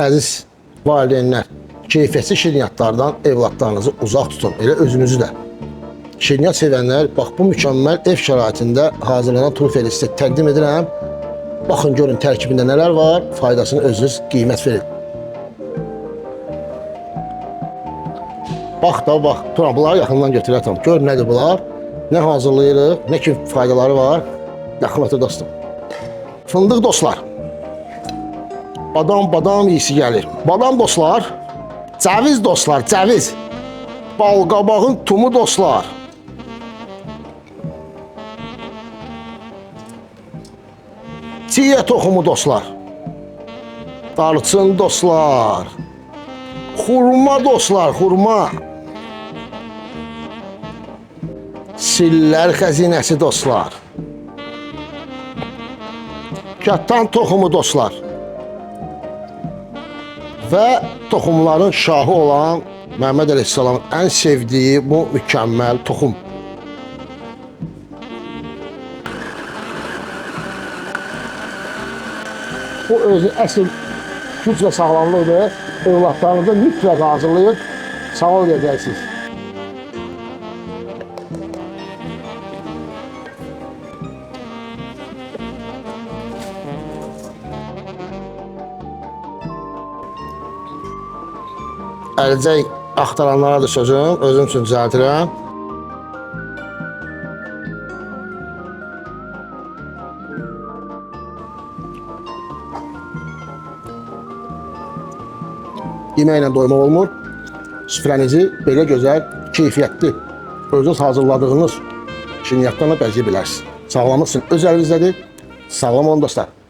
Əziz valideynlər, keyfiyyətli şirniyyatlardan evlatlarınızı uzaq tutun, elə özünüzü də. Şirniyyat sevənlər, bax bu mükəmməl ev şəraitində hazırlanan trufeli sizə təqdim edirəm. Baxın, görün tərkibində nələr var, faydasını özünüz qiymət verin. Bax da, bax, Turan, bunları yaxından götürətəm. Gör nədir bunlar, nə hazırlayırıq, nə kimi faydaları var. Yaxın otur dostum. Fındıq dostlar. Badam iyisi gəlir. Badam dostlar, cəviz dostlar, cəviz. Balqabağın tumu dostlar. Çiyə toxumu dostlar. Darçın dostlar. Xurma dostlar, xurma. Sillər xəzinəsi dostlar. Kəttan toxumu dostlar. Və toxumların şahı olan Məhəmməd Əleyhisselamın ən sevdiyi bu mükəmməl toxum. Bu özü əsl güc və sağlamlıqdır. Evlatlarınızı mütləq hazırlayıb sağ ol edəcəksiniz. Əlcək axtaranlara da sözüm, özüm üçün düzəltirəm. Yeməklə doymaq olmur. Süfrənizi belə gözəl, keyfiyyətli, özünüz hazırladığınız şirniyyatlarla bəzəyə bilərsiniz. Sağlamlıq sizin öz əlinizdədir. Sağlam olun dostlar.